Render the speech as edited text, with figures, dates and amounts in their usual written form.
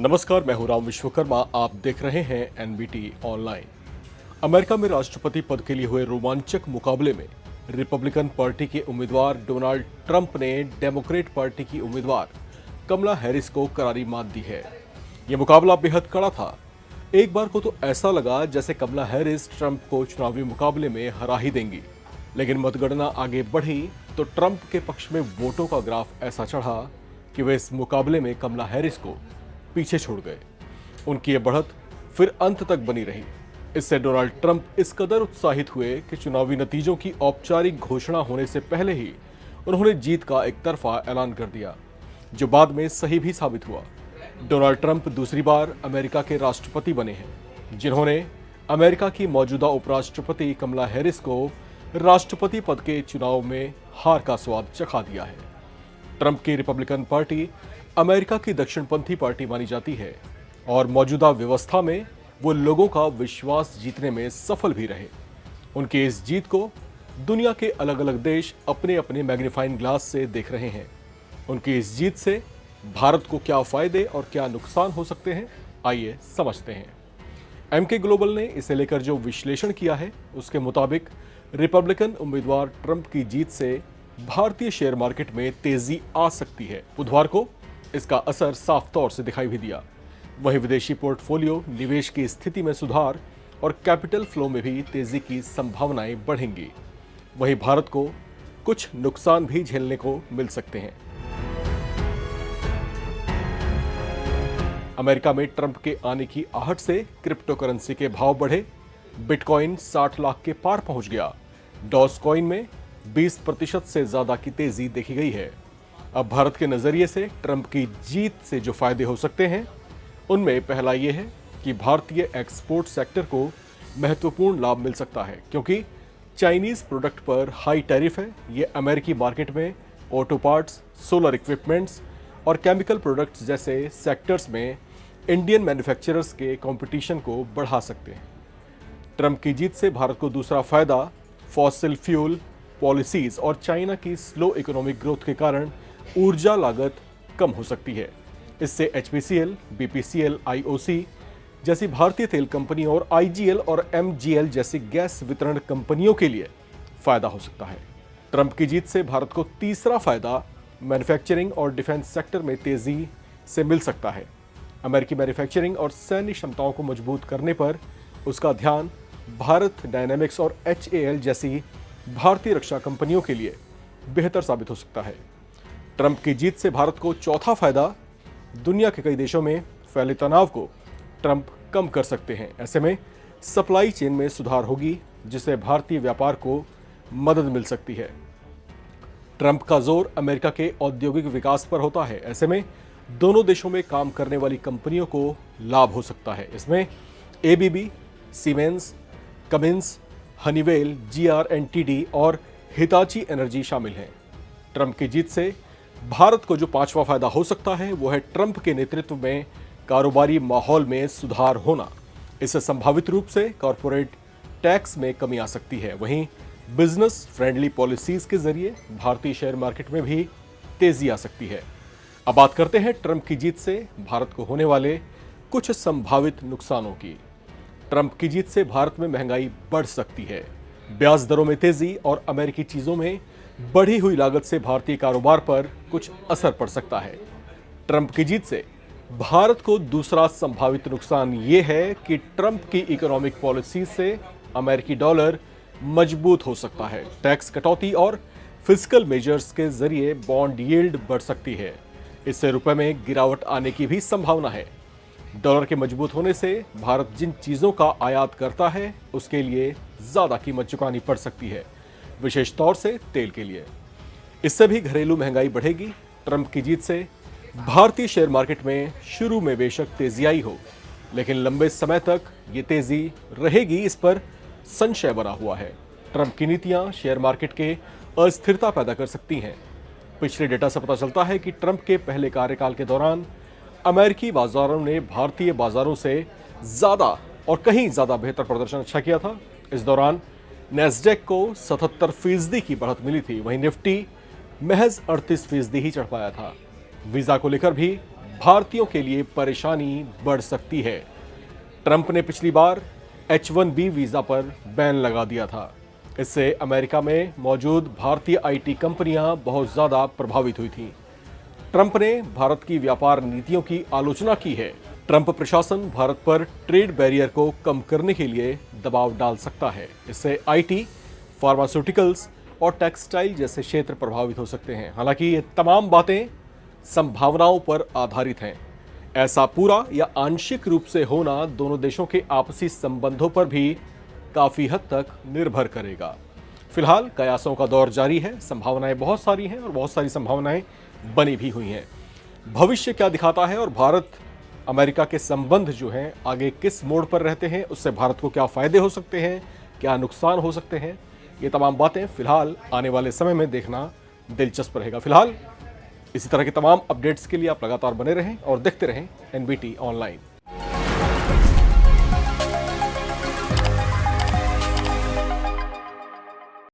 नमस्कार, मैं हूं राम विश्वकर्मा। आप देख रहे हैं एनबीटी ऑनलाइन। अमेरिका में राष्ट्रपति पद के लिए हुए रोमांचक मुकाबले में रिपब्लिकन पार्टी के उम्मीदवार डोनाल्ड ट्रंप ने डेमोक्रेट पार्टी की उम्मीदवार कमला हैरिस को करारी मात दी है। यह मुकाबला बेहद कड़ा था। एक बार को तो ऐसा लगा जैसे कमला हैरिस ट्रंप को चुनावी मुकाबले में हरा ही देंगी, लेकिन मतगणना आगे बढ़ी तो ट्रंप के पक्ष में वोटों का ग्राफ ऐसा चढ़ा कि वे इस मुकाबले में कमला हैरिस को पीछे छोड़ गए। उनकी ये बढ़त फिर अंत तक बनी रही। इससे डोनाल्ड ट्रंप इस कदर उत्साहित हुए कि चुनावी नतीजों की औपचारिक घोषणा होने से पहले ही उन्होंने जीत का एक तरफा ऐलान कर दिया, जो बाद में सही भी साबित हुआ। डोनाल्ड ट्रंप दूसरी बार अमेरिका के राष्ट्रपति बने हैं, जिन्होंने अमेरिका की मौजूदा उपराष्ट्रपति कमला हैरिस को राष्ट्रपति पद के चुनाव में हार का स्वाद चखा दिया है। ट्रंप की रिपब्लिकन पार्टी अमेरिका की दक्षिणपंथी पार्टी मानी जाती है और मौजूदा व्यवस्था में वो लोगों का विश्वास जीतने में सफल भी रहे। उनकी इस जीत को दुनिया के अलग अलग देश अपने अपने मैग्नीफाइंग ग्लास से देख रहे हैं। उनकी इस जीत से भारत को क्या फायदे और क्या नुकसान हो सकते हैं, आइए समझते हैं। एमके ग्लोबल ने इसे लेकर जो विश्लेषण किया है, उसके मुताबिक रिपब्लिकन उम्मीदवार ट्रंप की जीत से भारतीय शेयर मार्केट में तेजी आ सकती है। बुधवार को इसका असर साफ तौर से दिखाई भी दिया। वहीं विदेशी पोर्टफोलियो निवेश की स्थिति में सुधार और कैपिटल फ्लो में भी तेजी की संभावनाएं बढ़ेंगी। वहीं भारत को कुछ नुकसान भी झेलने को मिल सकते हैं। अमेरिका में ट्रंप के आने की आहट से क्रिप्टो करेंसी के भाव बढ़े। बिटकॉइन 60 लाख के पार पहुंच गया। डॉज कॉइन में 20% से ज्यादा की तेजी देखी गई है। अब भारत के नजरिए से ट्रंप की जीत से जो फायदे हो सकते हैं, उनमें पहला यह है कि भारतीय एक्सपोर्ट सेक्टर को महत्वपूर्ण लाभ मिल सकता है, क्योंकि चाइनीज प्रोडक्ट पर हाई टैरिफ है। ये अमेरिकी मार्केट में ऑटो पार्ट्स, सोलर इक्विपमेंट्स और केमिकल प्रोडक्ट्स जैसे सेक्टर्स में इंडियन मैन्युफैक्चरर्स के कंपटीशन को बढ़ा सकते हैं। ट्रंप की जीत से भारत को दूसरा फायदा फॉसिल फ्यूल पॉलिसीज और चाइना की स्लो इकोनॉमिक ग्रोथ के कारण ऊर्जा लागत कम हो सकती है। इससे एचपीसीएल, बीपीसीएल, आईओसी जैसी भारतीय तेल कंपनी और आईजीएल और एमजीएल जैसी गैस वितरण कंपनियों के लिए फायदा हो सकता है। ट्रंप की जीत से भारत को तीसरा फायदा मैन्युफैक्चरिंग और डिफेंस सेक्टर में तेजी से मिल सकता है। अमेरिकी मैन्युफैक्चरिंग और सैन्य क्षमताओं को मजबूत करने पर उसका ध्यान भारत डायनेमिक्स और एचएएल जैसी भारतीय रक्षा कंपनियों के लिए बेहतर साबित हो सकता है। ट्रंप की जीत से भारत को चौथा फायदा दुनिया के कई देशों में फैले तनाव को ट्रंप कम कर सकते हैं। ऐसे में सप्लाई चेन में सुधार होगी, जिससे भारतीय व्यापार को मदद मिल सकती है। ट्रंप का जोर अमेरिका के औद्योगिक विकास पर होता है। ऐसे में दोनों देशों में काम करने वाली कंपनियों को लाभ हो सकता है। इसमें एबीबी, सीमेंस, कमिंस, हनीवेल, जीआरएनटीडी और हिताची एनर्जी शामिल हैं। ट्रंप की जीत से भारत को जो पांचवा फायदा हो सकता है, वो है ट्रंप के नेतृत्व में कारोबारी माहौल में सुधार होना। इससे संभावित रूप से कॉरपोरेट टैक्स में कमी आ सकती है। वहीं बिजनेस फ्रेंडली पॉलिसीज के जरिए भारतीय शेयर मार्केट में भी तेजी आ सकती है। अब बात करते हैं ट्रंप की जीत से भारत को होने वाले कुछ संभावित नुकसानों की। ट्रंप की जीत से भारत में महंगाई बढ़ सकती है। ब्याज दरों में तेजी और अमेरिकी चीजों में बढ़ी हुई लागत से भारतीय कारोबार पर कुछ असर पड़ सकता है। ट्रंप की जीत से भारत को दूसरा संभावित नुकसान यह है कि ट्रंप की इकोनॉमिक पॉलिसी से अमेरिकी डॉलर मजबूत हो सकता है। टैक्स कटौती और फिस्कल मेजर्स के जरिए बॉन्ड यील्ड बढ़ सकती है। इससे रुपए में गिरावट आने की भी संभावना है। डॉलर के मजबूत होने से भारत जिन चीजों का आयात करता है, उसके लिए ज्यादा कीमत चुकानी पड़ सकती है, विशेष तौर से तेल के लिए। इससे भी घरेलू महंगाई बढ़ेगी। ट्रंप की जीत से भारतीय शेयर मार्केट में शुरू में बेशक तेजी आई हो, लेकिन लंबे समय तक ये तेजी रहेगी, इस पर संशय बना हुआ है। ट्रंप की नीतियां शेयर मार्केट के अस्थिरता पैदा कर सकती हैं। पिछले डेटा से पता चलता है कि ट्रंप के पहले कार्यकाल के दौरान अमेरिकी बाजारों ने भारतीय बाजारों से ज्यादा और कहीं ज्यादा बेहतर प्रदर्शन अच्छा किया था। इस दौरान नैस्डैक को 77% की बढ़त मिली थी। वहीं निफ्टी महज 38% ही चढ़ पाया था। वीजा को लेकर भी भारतीयों के लिए परेशानी बढ़ सकती है। ट्रंप ने पिछली बार H-1B वीजा पर बैन लगा दिया था। इससे अमेरिका में मौजूद भारतीय आईटी कंपनियां बहुत ज्यादा प्रभावित हुई थीं। ट्रंप ने भारत की व्यापार नीतियों की आलोचना की है। ट्रंप प्रशासन भारत पर ट्रेड बैरियर को कम करने के लिए दबाव डाल सकता है। इससे आईटी, फार्मास्यूटिकल्स और टेक्सटाइल जैसे क्षेत्र प्रभावित हो सकते हैं। हालांकि ये तमाम बातें संभावनाओं पर आधारित हैं। ऐसा पूरा या आंशिक रूप से होना दोनों देशों के आपसी संबंधों पर भी काफी हद तक निर्भर करेगा। फिलहाल कयासों का दौर जारी है, संभावनाएं बहुत सारी हैं और बहुत सारी संभावनाएं बनी भी हुई हैं। भविष्य क्या दिखाता है और भारत अमेरिका के संबंध जो हैं आगे किस मोड़ पर रहते हैं, उससे भारत को क्या फायदे हो सकते हैं, क्या नुकसान हो सकते हैं, ये तमाम बातें फिलहाल आने वाले समय में देखना दिलचस्प रहेगा। फिलहाल इसी तरह के तमाम अपडेट्स के लिए आप लगातार बने रहें और देखते रहें NBT ऑनलाइन।